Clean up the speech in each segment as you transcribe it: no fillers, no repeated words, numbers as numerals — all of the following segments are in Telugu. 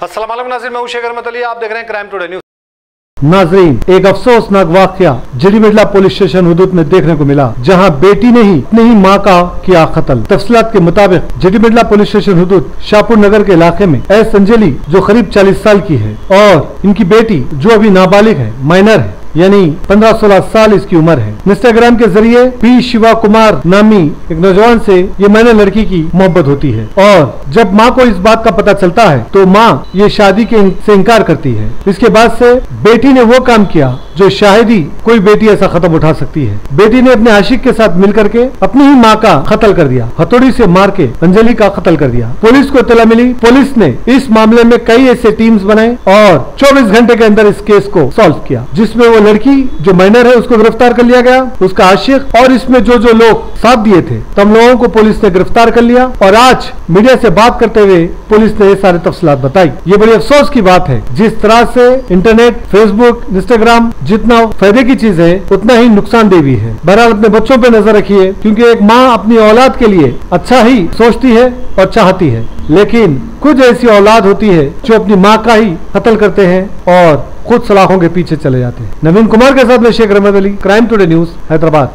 अस्सलाम वालेकुम नाज़रीन, मैं शेखर अहमद अली, आप देख रहे हैं क्राइम टुडे न्यूज़। नाजरीन, एक अफसोसनाक वाकया जड़ीमेडला पुलिस स्टेशन हुदूद में देखने को मिला, जहां बेटी ने ही अपनी ही मां का किया कत्ल। तफसीलात के मुताबिक जड़ीमेडला पुलिस स्टेशन हुदूद शाहपुर नगर के इलाके में एस अंजलि, जो करीब 40 साल की है, और इनकी बेटी जो अभी नाबालिग है, माइनर है, यानी 15-16 साल इसकी उम्र है, इंस्टाग्राम के जरिए पी शिवा कुमार नामी एक नौजवान से ये माइनर लड़की की मोहब्बत होती है। और जब माँ को इस बात का पता चलता है तो माँ ये शादी से इनकार करती है। इसके बाद से बेटी ने वो काम किया जो शायद ही कोई बेटी ऐसा कदम उठा सकती है। बेटी ने अपने आशिक के साथ मिलकर के अपनी ही माँ का कत्ल कर दिया, हथौड़ी से मार के अंजलि का कत्ल कर दिया। पुलिस को इत्तला मिली, पुलिस ने इस मामले में कई ऐसे टीम्स बनाए और 24 घंटे के अंदर इस केस को सॉल्व किया, जिसमें वो लड़की जो माइनर है उसको गिरफ्तार कर लिया गया, उसका आशिक और इसमें जो लोग साथ दिए थे तम लोगों को पुलिस ने गिरफ्तार कर लिया। और आज मीडिया से बात करते हुए पुलिस ने ये सारे तफसीलात बताई। ये बड़ी अफसोस की बात है, जिस तरह से इंटरनेट, फेसबुक, इंस्टाग्राम जितना फायदे की चीज है उतना ही नुकसानदेह भी है। बहरहाल अपने बच्चों पे नजर रखिए, क्योंकि एक माँ अपनी औलाद के लिए अच्छा ही सोचती है और चाहती है, लेकिन कुछ ऐसी औलाद होती है जो अपनी माँ का ही कत्ल करते हैं और खुद सलाखों के पीछे चले जाते हैं। नवीन कुमार के साथ मैं Shekhar Ahmed Ali, crime today news, Hyderabad.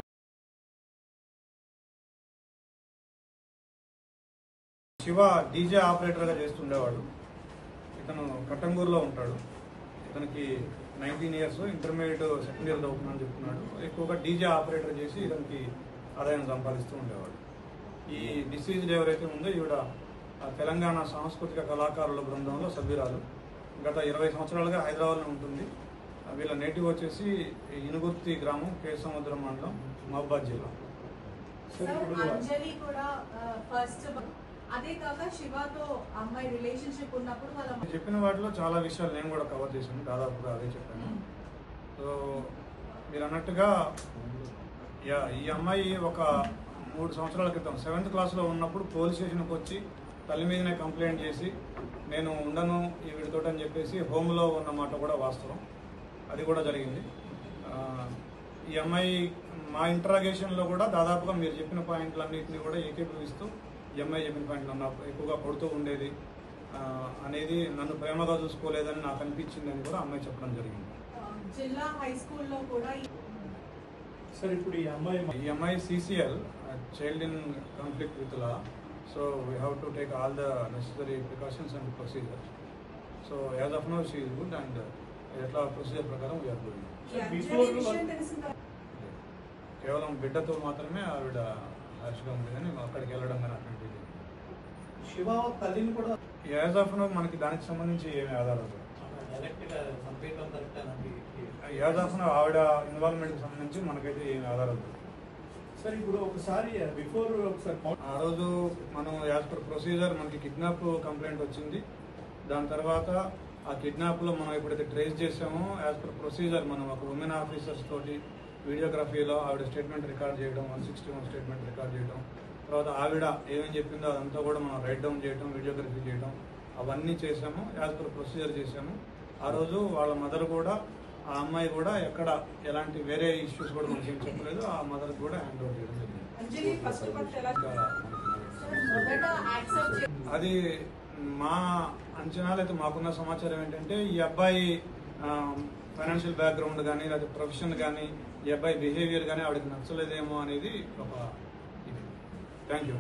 Shiva DJ ఆపరేటర్గా చేస్తుండేవాడు. ఇతను కట్టంగూరులో ఉంటాడు. ఇతనికి 19 ఇయర్స్, ఇంటర్మీడియట్ సెకండ్ ఇయర్ చదువుతున్నాను చెప్తున్నాడు. ఎక్కువగా డీజే ఆపరేటర్ చేసి ఇతనికి ఆదాయం సంపాదిస్తూ ఉండేవాడు. ఈ డిసీజ్డ్ ఎవరైతే ఉందో ఈవిడ తెలంగాణ సాంస్కృతిక కళాకారుల బృందంలో సభ్యురాలు. గత 20 సంవత్సరాలుగా హైదరాబాద్లో ఉంటుంది. వీళ్ళ నేటివ్ వచ్చేసి ఇనుగుర్తి గ్రామం, కేసముద్రం మండలం, మహబాద్ జిల్లా. చెప్పిన వాటిలో చాలా విషయాలు నేను కూడా కవర్ చేశాను, దాదాపుగా అదే చెప్పాను. సో మీరు అన్నట్టుగా ఈ అమ్మాయి ఒక 3 సంవత్సరాల క్రితం 7th క్లాస్లో ఉన్నప్పుడు పోలీస్ స్టేషన్కి వచ్చి తల్లి మీదనే కంప్లైంట్ చేసి నేను ఉండను ఈ వీడితోటి అని చెప్పేసి హోమ్లో ఉన్నమాట కూడా వాస్తవం, అది కూడా జరిగింది. ఈ అమ్మాయి మా ఇంటరాగేషన్లో కూడా దాదాపుగా మీరు చెప్పిన పాయింట్లన్నింటినీ కూడా ఏకీభవిస్తూ ఈ అమ్మాయి చెప్పిన పాయింట్లు నన్ను ఎక్కువగా కొడుతూ ఉండేది అనేది, నన్ను ప్రేమగా చూసుకోలేదని నాకు అనిపించింది అని కూడా అమ్మాయి చెప్పడం జరిగింది. జిల్లా హై స్కూల్లో కూడా సార్ ఇప్పుడు ఈ అమ్మాయి CCL, child in conflict with law. So we have to take all the necessary precautions and procedures. So as of now she is good and etla procedure prakaram we are doing. కేవలం బిడ్డతో మాత్రమే ఆవిడ హ్యాష్గా ఉంది కానీ అక్కడికి వెళ్ళడం కానీ అట్లాంటిది. శివ తల్లిని కూడా యాజ్ ఆఫ్ నో మనకి దానికి సంబంధించి ఏమి ఆధారాలు యాజ్ ఆఫ్ నో ఆవిడ ఇన్వాల్వ్మెంట్కి సంబంధించి మనకైతే ఏమి ఆధారాలు. సార్ ఇప్పుడు ఒకసారి బిఫోర్ ఆ రోజు మనం యాజ్ పర్ ప్రొసీజర్ మనకి కిడ్నాప్ కంప్లైంట్ వచ్చింది. దాని తర్వాత ఆ కిడ్నాప్లో మనం ఎప్పుడైతే ట్రేస్ చేసామో యాజ్ పర్ ప్రొసీజర్ మనం ఒక ఉమెన్ ఆఫీసర్స్ తోటి వీడియోగ్రఫీలో ఆవిడ స్టేట్మెంట్ రికార్డ్ చేయడం, 161 స్టేట్మెంట్ రికార్డ్ చేయడం, తర్వాత ఆవిడ ఏమేమి చెప్పిందో అదంతా కూడా మనం రైట్ డౌన్ చేయడం, వీడియోగ్రఫీ చేయడం, అవన్నీ చేసాము. యాజ్ పర్ ప్రొసీజర్ చేసాము. ఆ రోజు వాళ్ళ మదర్ కూడా, ఆ అమ్మాయి కూడా ఎక్కడ ఎలాంటి వేరే ఇష్యూస్ కూడా మనకి ఏం చెప్పలేదు. ఆ మదర్ కూడా హ్యాండ్ ఓవర్ చేయడం జరిగింది. అది మా అంచనాలు అయితే మాకున్న సమాచారం ఏంటంటే ఈ అబ్బాయి ఫైనాన్షియల్ బ్యాక్గ్రౌండ్ కానీ లేదా ప్రొఫెషన్ కానీ ఈ అబ్బాయి బిహేవియర్ కానీ ఆవిడకి నచ్చలేదేమో అనేది ఒక. Thank you.